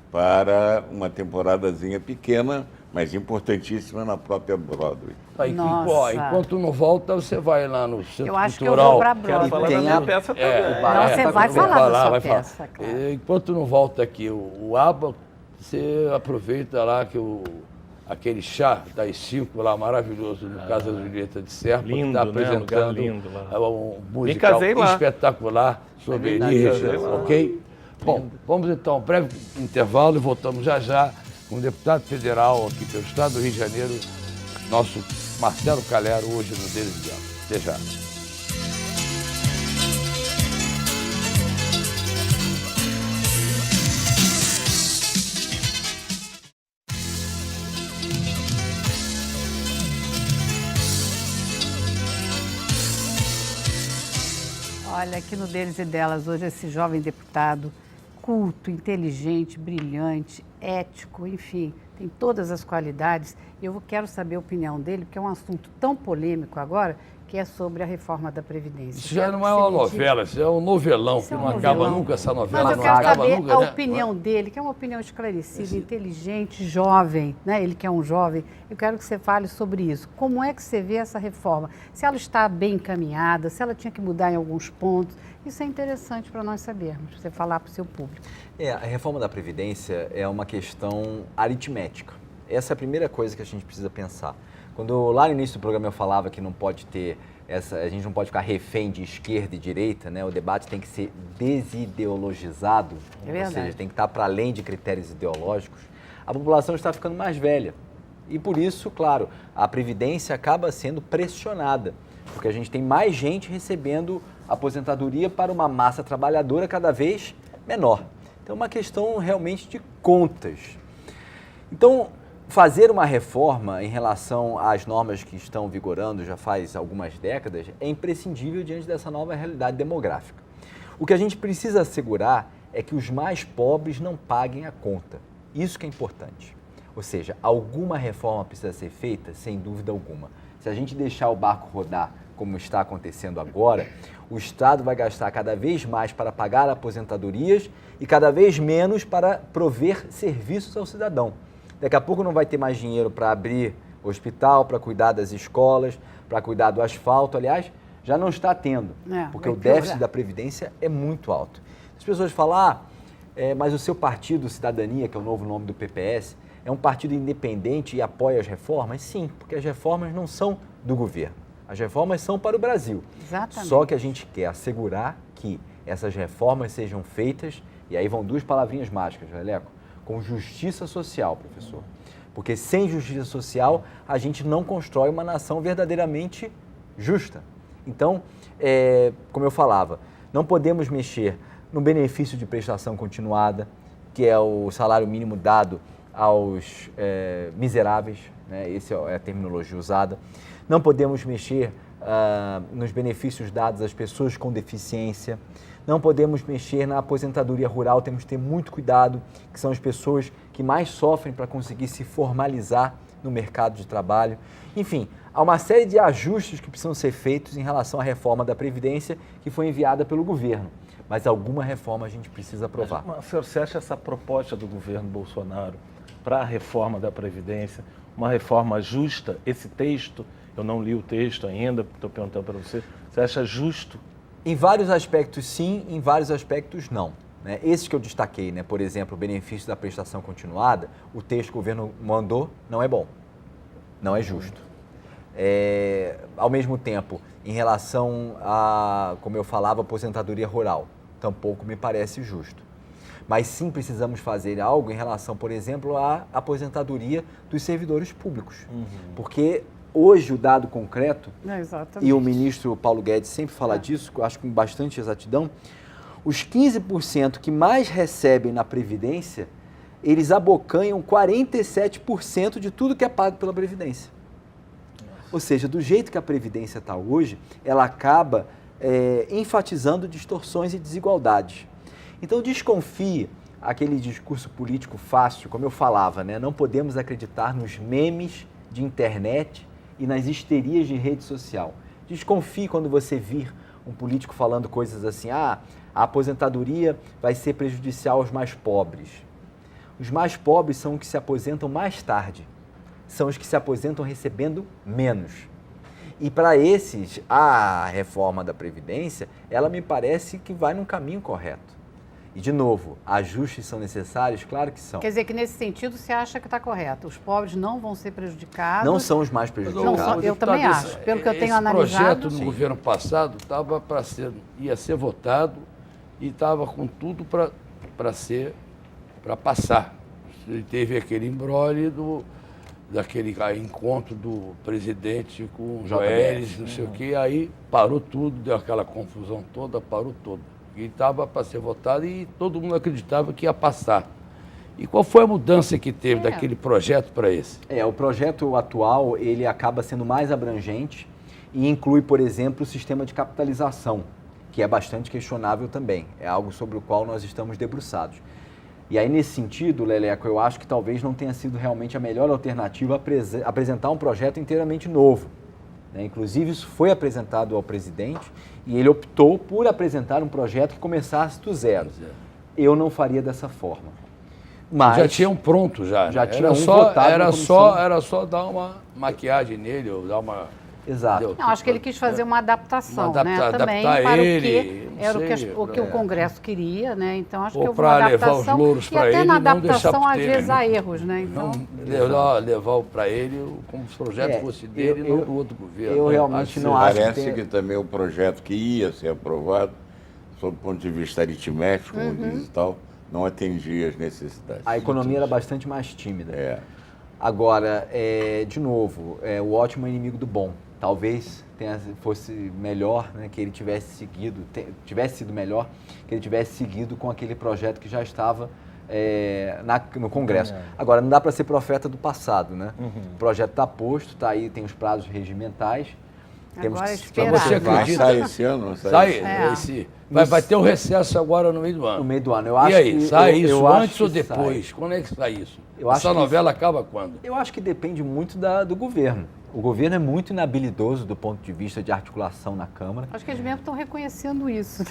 para uma temporadazinha pequena, mas importantíssima na própria Broadway. Aí, Nossa. enquanto não volta, você vai lá no Centro Eu acho que eu Cultural. vou para Quero falar Broadway. da minha peça também. Não, você vai falar da sua peça, claro. Enquanto não volta aqui o ABBA, você aproveita lá que aquele chá das 5 lá, maravilhoso, no Casa Julieta de Serpa, que Lindo, está né? apresentando Lugar lindo lá. um musical casei lá. espetacular sobre verdade, Elie casei Regina, lá. ok? Bom, vamos então a um breve intervalo e voltamos já com o deputado federal aqui pelo Estado do Rio de Janeiro, nosso Marcelo Calero, hoje no Deles e Delas. Até já. Olha, aqui no Deles e Delas, hoje esse jovem deputado, culto, inteligente, brilhante, ético, enfim, tem todas as qualidades. Eu quero saber a opinião dele, porque é um assunto tão polêmico agora, que é sobre a reforma da Previdência. Isso já Quero não que é você uma me diga. novela, isso é um novelão, Isso que é um não acaba novelão. nunca essa novela. Mas eu não quero acaba saber nunca, a né? opinião dele, que é uma opinião esclarecida, inteligente, jovem, né? Ele que é um jovem. Eu quero que você fale sobre isso. Como é que você vê essa reforma? Se ela está bem encaminhada, se ela tinha que mudar em alguns pontos. Isso é interessante para nós sabermos, para você falar para o seu público. A reforma da Previdência é uma questão aritmética. Essa é a primeira coisa que a gente precisa pensar. Quando lá no início do programa eu falava que não pode ter a gente não pode ficar refém de esquerda e direita, né? O debate tem que ser desideologizado, É ou verdade. seja, tem que estar para além de critérios ideológicos. A população está ficando mais velha e por isso, claro, a Previdência acaba sendo pressionada, porque a gente tem mais gente recebendo aposentadoria para uma massa trabalhadora cada vez menor. Então é uma questão realmente de contas. Então, fazer uma reforma em relação às normas que estão vigorando já faz algumas décadas é imprescindível diante dessa nova realidade demográfica. O que a gente precisa assegurar é que os mais pobres não paguem a conta. Isso que é importante. Ou seja, alguma reforma precisa ser feita, sem dúvida alguma. Se a gente deixar o barco rodar como está acontecendo agora, o Estado vai gastar cada vez mais para pagar aposentadorias e cada vez menos para prover serviços ao cidadão. Daqui a pouco não vai ter mais dinheiro para abrir hospital, para cuidar das escolas, para cuidar do asfalto. Aliás, já não está tendo, porque o déficit da Previdência é muito alto. As pessoas falam, mas o seu partido, Cidadania, que é o novo nome do PPS, é um partido independente e apoia as reformas? Sim, porque as reformas não são do governo. As reformas são para o Brasil. Exatamente. Só que a gente quer assegurar que essas reformas sejam feitas, e aí vão duas palavrinhas mágicas, Leleco, com justiça social, professor. Porque sem justiça social, a gente não constrói uma nação verdadeiramente justa. Então, como eu falava, não podemos mexer no benefício de prestação continuada, que é o salário mínimo dado aos miseráveis, né? Essa é a terminologia usada. Não podemos mexer nos benefícios dados às pessoas com deficiência. Não podemos mexer na aposentadoria rural, temos que ter muito cuidado, que são as pessoas que mais sofrem para conseguir se formalizar no mercado de trabalho. Enfim, há uma série de ajustes que precisam ser feitos em relação à reforma da Previdência que foi enviada pelo governo. Mas alguma reforma a gente precisa aprovar. Mas, senhor, você acha essa proposta do governo Bolsonaro para a reforma da Previdência uma reforma justa? Esse texto, eu não li o texto ainda, estou perguntando para você, você acha justo? Em vários aspectos sim, em vários aspectos não. Né? Esses que eu destaquei, né? Por exemplo, o benefício da prestação continuada, o texto que o governo mandou não é bom, não é justo. Ao mesmo tempo, em relação a, como eu falava, aposentadoria rural, tampouco me parece justo. Mas sim precisamos fazer algo em relação, por exemplo, à aposentadoria dos servidores públicos. Porque hoje o dado concreto, e o ministro Paulo Guedes sempre fala disso, eu acho com bastante exatidão, os 15% que mais recebem na Previdência, eles abocanham 47% de tudo que é pago pela Previdência. Ou seja, do jeito que a Previdência está hoje, ela acaba enfatizando distorções e desigualdades. Então desconfie aquele discurso político fácil, como eu falava, né? Não podemos acreditar nos memes de internet e nas histerias de rede social. Desconfie quando você vir um político falando coisas assim, a aposentadoria vai ser prejudicial aos mais pobres. Os mais pobres são os que se aposentam mais tarde, são os que se aposentam recebendo menos. E para esses, a reforma da Previdência, ela me parece que vai num caminho correto. E, de novo, ajustes são necessários? Claro que são. Quer dizer que, nesse sentido, você acha que está correto? Os pobres não vão ser prejudicados? Não são os mais prejudicados. Não, eu também acho. Pelo que eu tenho analisado... O projeto no governo passado estava ia ser votado e estava com tudo para passar. E teve aquele imbróglio daquele encontro do presidente com o Joelis, não sei o quê, aí parou tudo, deu aquela confusão toda, parou tudo. E estava para ser votado e todo mundo acreditava que ia passar. E qual foi a mudança que teve daquele projeto para esse? O projeto atual, ele acaba sendo mais abrangente e inclui, por exemplo, o sistema de capitalização, que é bastante questionável também. É algo sobre o qual nós estamos debruçados. E aí, nesse sentido, Leleco, eu acho que talvez não tenha sido realmente a melhor alternativa apresentar um projeto inteiramente novo. Inclusive, isso foi apresentado ao presidente e ele optou por apresentar um projeto que começasse do zero. Eu não faria dessa forma. Mas já tinham pronto já. Era só dar uma maquiagem nele, ou dar uma... Exato. Não, acho que ele quis fazer uma adaptação, também para o que o Congresso queria, né? Então acho que houve uma adaptação. Levar os louros para ele, e até na adaptação não às vezes há erros, né? Então levar para ele como se o projeto fosse dele, não do outro governo. Eu realmente não acho. Parece que também o projeto que ia ser aprovado, sob o ponto de vista aritmético, como diz e tal, não atendia as necessidades. A economia era bastante mais tímida. Agora, de novo, o ótimo é inimigo do bom. Talvez fosse melhor, né, que ele tivesse sido melhor que ele tivesse seguido com aquele projeto que já estava no Congresso. Agora, não dá para ser profeta do passado, né? O projeto está posto, está aí, tem os prazos regimentais. Agora você acredita? Sai esse ano? Vai ter o recesso agora no meio do ano. No meio do ano. E aí, sai isso antes ou depois? Quando é que sai isso? Essa novela acaba quando? Eu acho que depende muito do governo. O governo é muito inabilidoso do ponto de vista de articulação na Câmara. Acho que eles mesmo estão reconhecendo isso.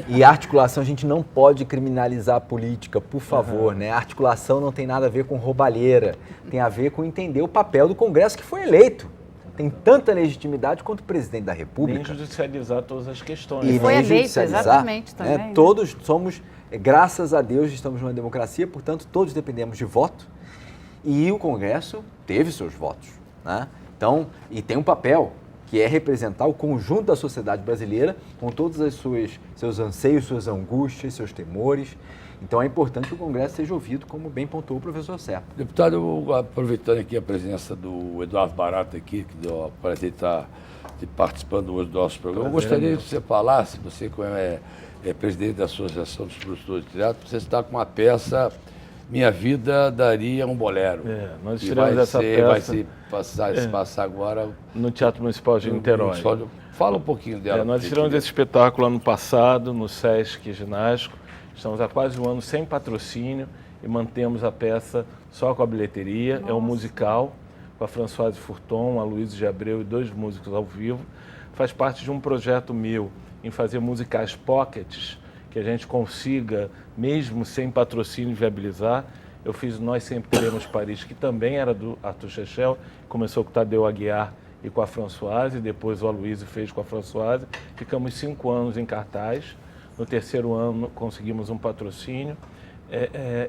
E a articulação, a gente não pode criminalizar a política, por favor, né? A articulação não tem nada a ver com roubalheira, tem a ver com entender o papel do Congresso que foi eleito. Tem tanta legitimidade quanto o presidente da República. Nem judicializar todas as questões. E foi nem eleito, judicializar, exatamente, também, né? Todos somos, graças a Deus, estamos numa democracia, portanto, todos dependemos de voto. E o Congresso teve seus votos, né? Então, e tem um papel que é representar o conjunto da sociedade brasileira com todos os seus anseios, suas angústias, seus temores. Então é importante que o Congresso seja ouvido, como bem pontuou o professor Serpa. Deputado, aproveitando aqui a presença do Eduardo Barata aqui, que deu a prazer de estar participando hoje do nosso programa, eu gostaria que você falasse, você como é presidente da Associação dos Produtores de Teatro, você está com uma peça Minha Vida Daria um Bolero. Nós que tiramos essa peça. Vai se passar agora no Teatro Municipal de Niterói. Fala um pouquinho dela. Nós tiramos esse espetáculo ano passado no Sesc Ginásio. Estamos há quase um ano sem patrocínio e mantemos a peça só com a bilheteria. É um musical com a Françoise Furton, a Luísa de Abreu e 2 músicos ao vivo. Faz parte de um projeto meu em fazer musicais pockets, que a gente consiga, mesmo sem patrocínio, viabilizar. Eu fiz Nós Sempre Teremos Paris, que também era do Arthur Chechel, começou com o Tadeu Aguiar e com a Françoise, depois o Aloysio fez com a Françoise. Ficamos 5 anos em cartaz. No 3º ano conseguimos um patrocínio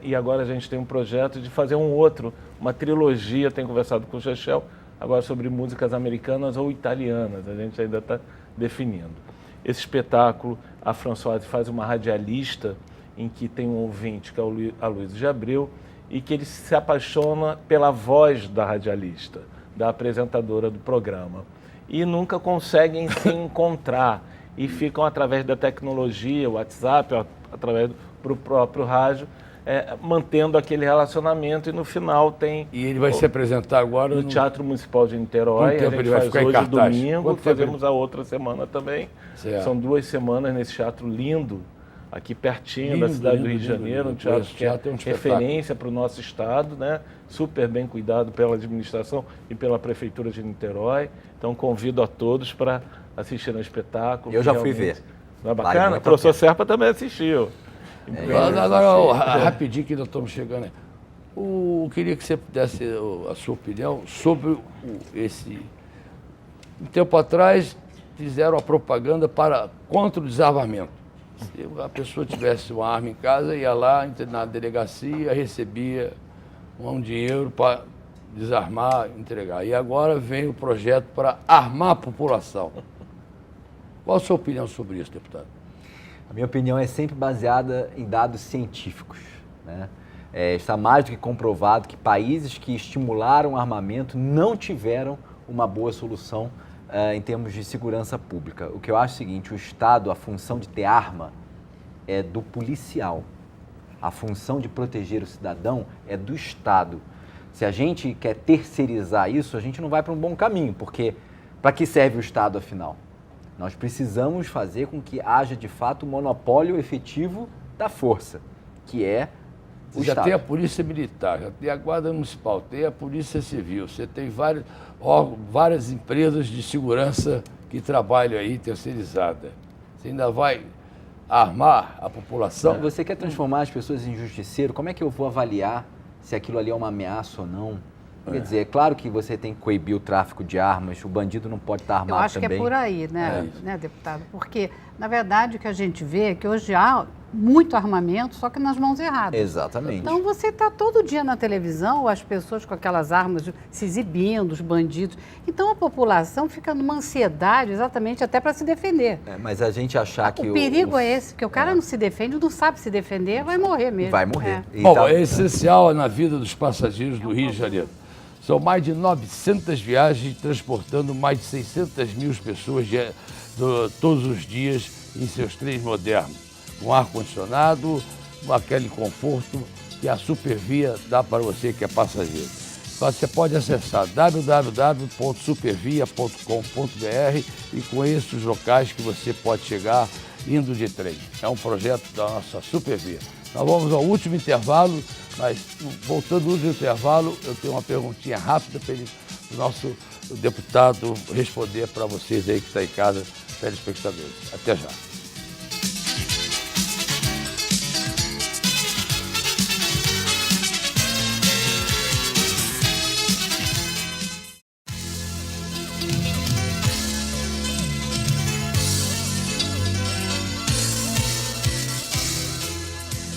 e agora a gente tem um projeto de fazer uma trilogia, tenho conversado com o Chechel, agora sobre músicas americanas ou italianas, a gente ainda está definindo. Esse espetáculo, a Françoise faz uma radialista em que tem um ouvinte, que é a Luísa de Abreu, e que ele se apaixona pela voz da radialista, da apresentadora do programa, e nunca conseguem se encontrar. E ficam através da tecnologia, o WhatsApp, através do próprio rádio, mantendo aquele relacionamento e no final tem... E ele vai se apresentar agora no Teatro Municipal de Niterói. Quanto tempo ele vai ficar em hoje cartaz? Domingo, fazemos a outra semana também. Certo. São 2 semanas nesse teatro lindo, aqui pertinho da cidade do Rio de Janeiro, um teatro que é referência para o nosso estado, né? Super bem cuidado pela administração e pela Prefeitura de Niterói. Então convido a todos para assistir no espetáculo. Eu já fui ver. Não é bacana? O professor Serpa também assistiu. Agora, rapidinho que nós estamos chegando aí. Queria que você desse a sua opinião sobre esse... Um tempo atrás fizeram a propaganda contra o desarmamento. Se a pessoa tivesse uma arma em casa, ia lá na delegacia, recebia um dinheiro para desarmar, entregar. E agora vem o projeto para armar a população. Qual a sua opinião sobre isso, deputado? A minha opinião é sempre baseada em dados científicos, né? Está mais do que comprovado que países que estimularam o armamento não tiveram uma boa solução em termos de segurança pública. O que eu acho é o seguinte, o Estado, a função de ter arma é do policial. A função de proteger o cidadão é do Estado. Se a gente quer terceirizar isso, a gente não vai para um bom caminho, porque para que serve o Estado, afinal? Nós precisamos fazer com que haja, de fato, um monopólio efetivo da força, que é o já Estado. tem a Polícia Militar, já tem a Guarda Municipal, tem a Polícia Civil, você tem várias empresas de segurança que trabalham aí terceirizadas. Você ainda vai armar a população? Você quer transformar as pessoas em justiceiro? Como é que eu vou avaliar se aquilo ali é uma ameaça ou não? Quer dizer, é claro que você tem que coibir o tráfico de armas, o bandido não pode estar armado também. Eu acho que é por aí, né, deputado? Porque, na verdade, o que a gente vê é que hoje há muito armamento, só que nas mãos erradas. Exatamente. Então, você está todo dia na televisão, as pessoas com aquelas armas se exibindo, os bandidos. Então, a população fica numa ansiedade exatamente até para se defender. Mas a gente achar que o perigo é esse, porque o cara não se defende, não sabe se defender, vai morrer mesmo. Vai morrer. Bom, é essencial na vida dos passageiros do Rio de Janeiro. São mais de 900 viagens, transportando mais de 600 mil pessoas todos os dias em seus trens modernos, com ar-condicionado, com aquele conforto que a Supervia dá para você que é passageiro. Você pode acessar www.supervia.com.br e conheça os locais que você pode chegar indo de trem. É um projeto da nossa Supervia. Nós vamos ao último intervalo, mas voltando ao último intervalo, eu tenho uma perguntinha rápida para o nosso o deputado responder para vocês aí que estão em casa, telespectadores. Até já.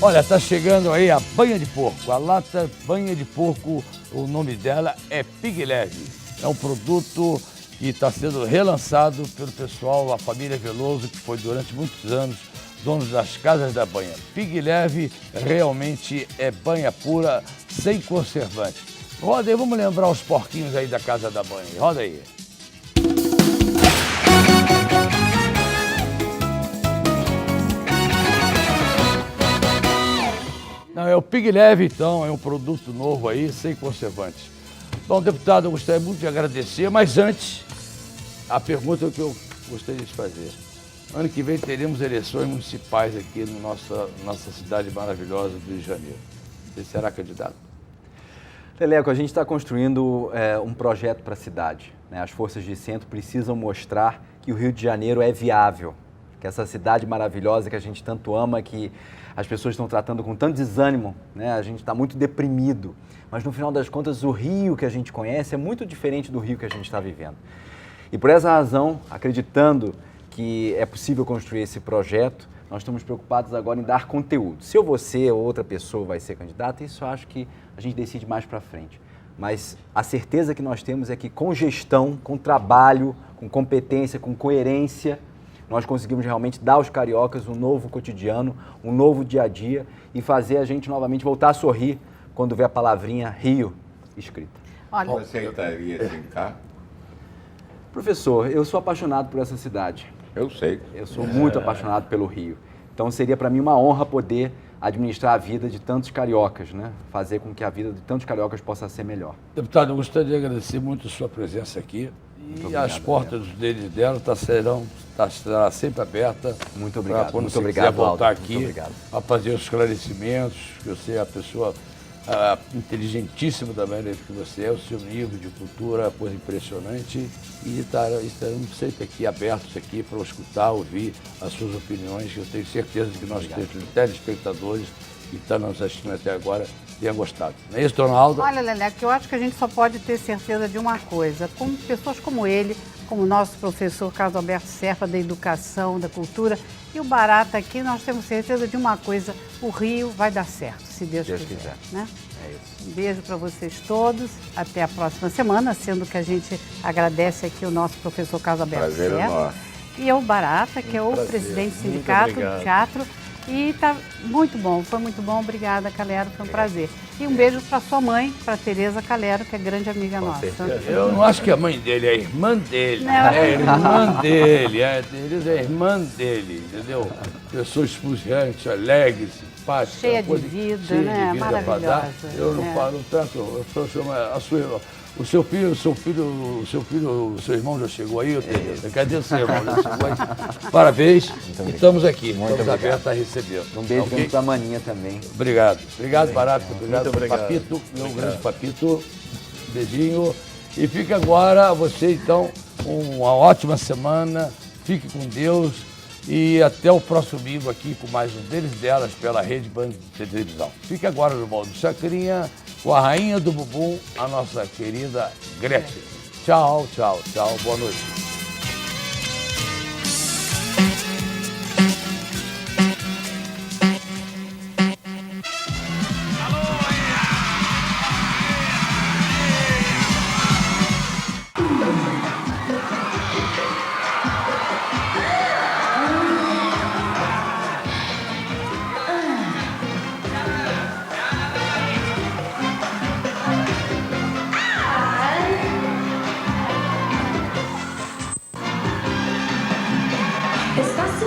Olha, tá chegando aí a banha de porco, a lata banha de porco, o nome dela é Pig Leve. É um produto que está sendo relançado pelo pessoal, a família Veloso, que foi durante muitos anos donos das casas da banha. Pig Leve realmente é banha pura, sem conservante. Roda aí, vamos lembrar os porquinhos aí da casa da banha. Roda aí. Não, é o Pig Leve, então, é um produto novo aí, sem conservantes. Bom, deputado, eu gostaria muito de agradecer, mas antes, a pergunta que eu gostaria de fazer. Ano que vem teremos eleições municipais aqui na nossa cidade maravilhosa do Rio de Janeiro. Você será candidato? Leleco, a gente está construindo um projeto para a cidade, né? As forças de centro precisam mostrar que o Rio de Janeiro é viável, que essa cidade maravilhosa que a gente tanto ama, que as pessoas estão tratando com tanto desânimo, né? A gente está muito deprimido, mas no final das contas o Rio que a gente conhece é muito diferente do Rio que a gente está vivendo. E por essa razão, acreditando que é possível construir esse projeto, nós estamos preocupados agora em dar conteúdo. Se eu vou ser ou outra pessoa vai ser candidata, isso eu acho que a gente decide mais para frente. Mas a certeza que nós temos é que com gestão, com trabalho, com competência, com coerência, nós conseguimos realmente dar aos cariocas um novo cotidiano, um novo dia a dia e fazer a gente novamente voltar a sorrir quando vê a palavrinha Rio escrita. Olha, Você aceitaria brincar? Professor, eu sou apaixonado por essa cidade. Eu sei. Eu sou muito apaixonado pelo Rio. Então seria para mim uma honra poder administrar a vida de tantos cariocas, né? Fazer com que a vida de tantos cariocas possa ser melhor. Deputado, eu gostaria de agradecer muito a sua presença aqui. E obrigado, as portas deles dela estará sempre aberta. Muito obrigado. Para quando Muito você obrigado, quiser voltar Aldo. aqui Muito obrigado. a fazer os esclarecimentos, que você é a pessoa inteligentíssima também que você é, o seu nível de cultura, coisa impressionante. E estaremos sempre aqui abertos aqui para escutar, ouvir as suas opiniões. Eu tenho certeza de que nós telespectadores que estão nos assistindo até agora tenham gostado. Não é isso, dona Alda? olha, Leleco, eu acho que a gente só pode ter certeza de uma coisa, com pessoas como ele, como o nosso professor Carlos Alberto Serpa, da Educação, da Cultura, e o Barata aqui, nós temos certeza de uma coisa, o Rio vai dar certo, se Deus quiser. Né? É isso. Um beijo para vocês todos, até a próxima semana, sendo que a gente agradece aqui o nosso professor Carlos Alberto Prazer é Serpa. nosso. E o Barata, que é o prazer. presidente do Muito sindicato obrigado. do teatro. E tá muito bom, foi muito bom. Obrigada, Calero, foi um prazer. E um beijo para sua mãe, para Tereza Calero, que é grande amiga nossa. Eu não acho que a mãe dele é a irmã dele. Não. É a irmã dele. A Tereza é a irmã dele, entendeu? Pessoa esfuziante, alegre, simpática. Cheia de coisa- vida, cheia né? de vida pra dar. Maravilhosa. Eu não É. falo, não trato, eu só chamo a sua. O seu irmão já chegou aí, Tereza? Cadê o seu irmão? Já chegou aí? Parabéns. Estamos aqui, estamos obrigado. abertos a receber. Um beijo Ok? grande para a Maninha também. Obrigado. Obrigado, Barato. Obrigado, obrigado. Papito, meu grande Papito. Beijinho. E fica agora, você então, uma ótima semana. Fique com Deus. E até o próximo domingo aqui com mais um deles e delas pela Rede Band de televisão. Fique agora no modo Chacrinha com a rainha do bumbum, a nossa querida Gretchen. Tchau, tchau, tchau. Boa noite. Espaço